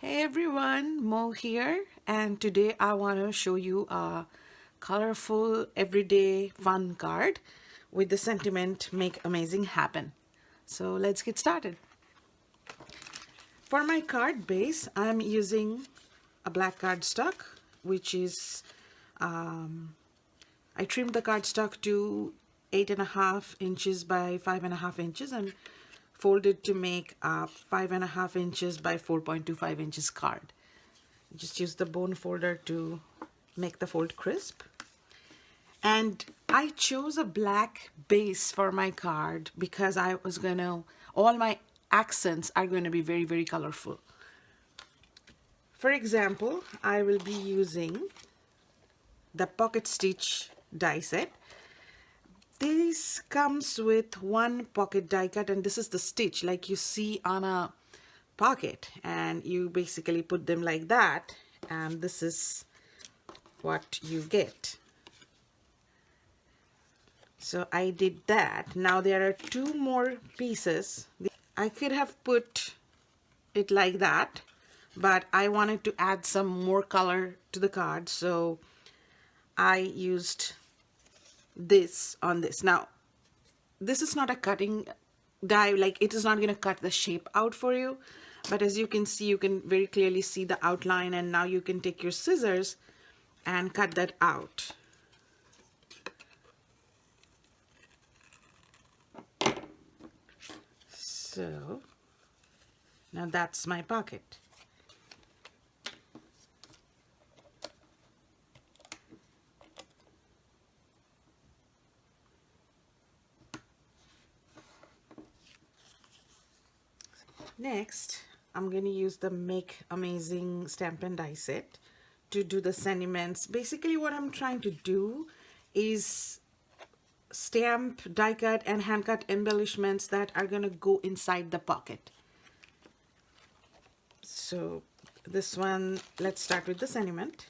Hey everyone, Mo here, and today I want to show you a colorful, everyday, fun card with the sentiment "Make amazing happen." So let's get started. For my card base, I'm using a black cardstock, which is I trimmed the cardstock to 8.5 inches by 5.5 inches and folded to make a 5.5 inches by 4.25 inches card. Just use the bone folder to make the fold crisp. And I chose a black base for my card because I was gonna, all my accents are going to be very, very colorful. For example, I will be using the pocket stitch die set. This comes with one pocket die cut, and this is the stitch like you see on a pocket, and you basically put them like that, and this is what you get. So I did that. Now there are two more pieces. I could have put it like that, but I wanted to add some more color to the card, so I used this on this. Now this is not a cutting die, like it is not going to cut the shape out for you, but as you can see, you can very clearly see the outline, and now you can take your scissors and cut that out. So now that's my pocket. Next, I'm going to use the Make Amazing stamp and die set to do the sentiments. Basically what I'm trying to do is stamp, die cut and hand cut embellishments that are going to go inside the pocket. So this one, let's start with the sentiment.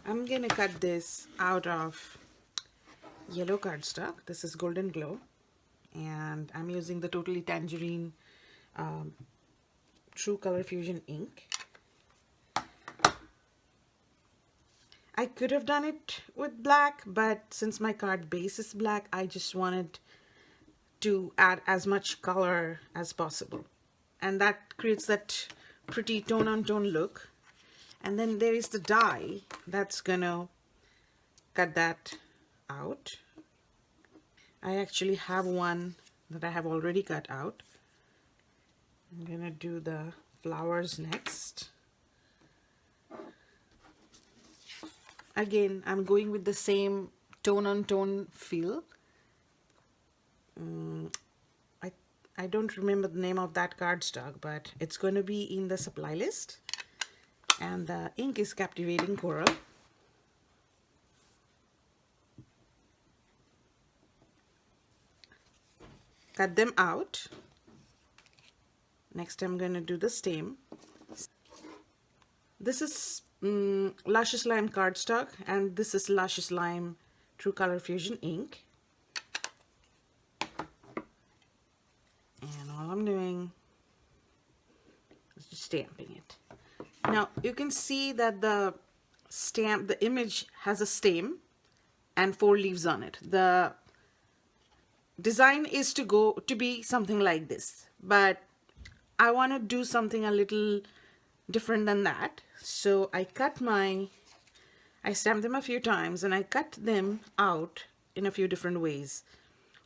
I'm going to cut this out of yellow cardstock. This is Golden Glow, and I'm using the Totally Tangerine True Color Fusion ink. I could have done it with black, but since my card base is black, I just wanted to add as much color as possible, and that creates that pretty tone on tone look. And then there is the die that's gonna cut that out. I actually have one that I have already cut out. I'm gonna do the flowers next. Again, I'm going with the same tone on tone feel. I don't remember the name of that cardstock, but it's going to be in the supply list. And the ink is Captivating Coral. Cut them out. Next, I'm going to do the stem. This is Luscious Lime cardstock, and this is Luscious Lime True Color Fusion ink. And all I'm doing is just stamping it. Now you can see that the image has a stem and 4 leaves on it. The design is to be something like this, but I want to do something a little different than that. So I stamped them a few times, and I cut them out in a few different ways.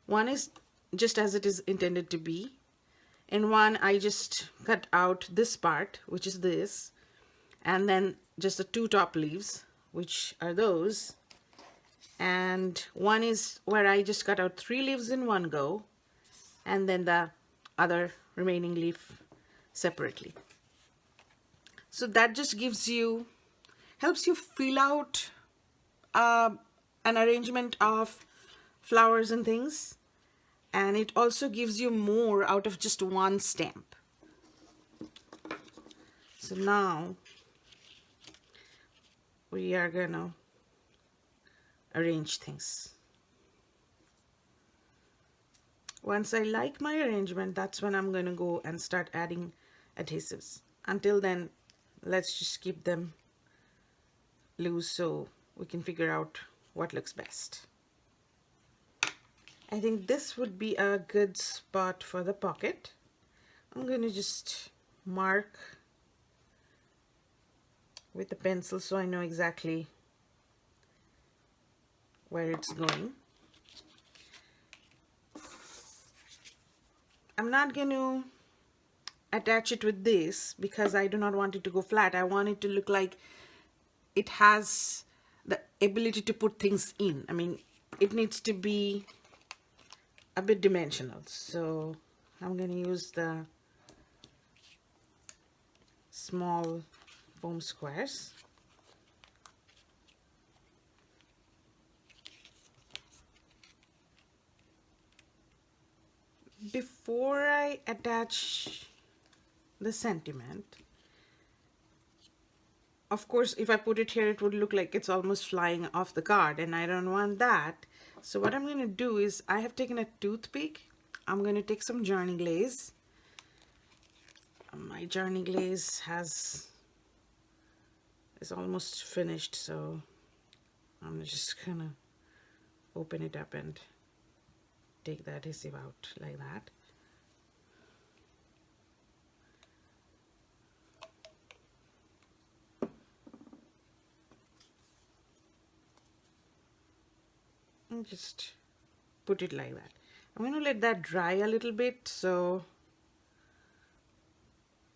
One is just as it is intended to be, and one I just cut out this part, which is this, and then just the 2 top leaves, which are those, and one is where I just cut out 3 leaves in one go, and then the other remaining leaf separately. So that just helps you feel out an arrangement of flowers and things, and it also gives you more out of just one stamp. So now we are gonna arrange things. Once I like my arrangement, that's when I'm going to go and start adding adhesives. Until then, let's just keep them loose so we can figure out what looks best. I think this would be a good spot for the pocket. I'm going to just mark with the pencil so I know exactly where it's going. I'm not going to attach it with this because I do not want it to go flat. I want it to look like it has the ability to put things in. I mean, it needs to be a bit dimensional. So I'm going to use the small foam squares. Before I attach the sentiment, of course, if I put it here, it would look like it's almost flying off the card, and I don't want that. So what I'm going to do is, I have taken a toothpick. I'm going to take some journey glaze. My journey glaze is almost finished, so I'm just gonna open it up and take the adhesive out like that. And just put it like that. I'm going to let that dry a little bit so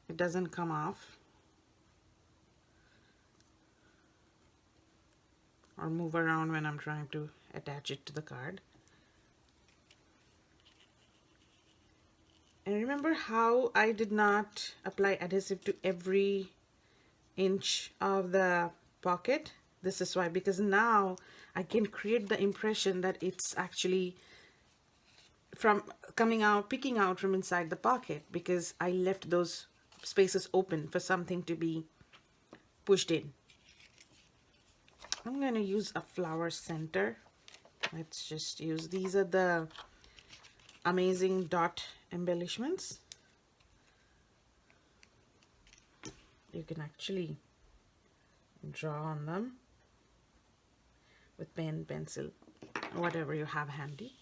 it doesn't come off or move around when I'm trying to attach it to the card. And remember how I did not apply adhesive to every inch of the pocket? This is why, because now I can create the impression that it's actually from picking out from inside the pocket, because I left those spaces open for something to be pushed in. I'm going to use a flower center. Let's just use, these are the amazing dot embellishments. You can actually draw on them with pen, pencil, whatever you have handy.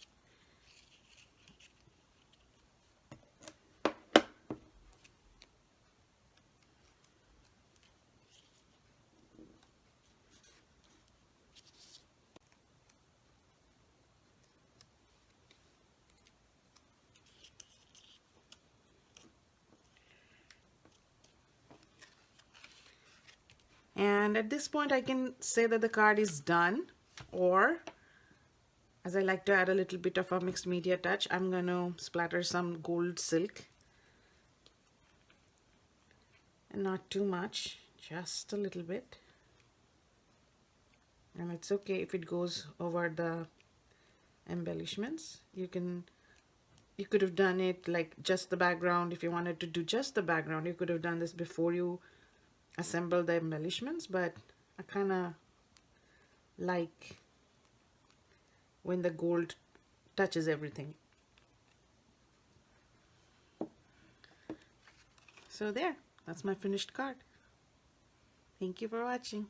And at this point I can say that the card is done, or as I like to add a little bit of a mixed media touch, I'm going to splatter some gold silk. And not too much, just a little bit. And it's okay if it goes over the embellishments. You could have done it like just the background. If you wanted to do just the background, you could have done this before you assemble the embellishments, but I kind of like when the gold touches everything. So there, that's my finished card. Thank you for watching.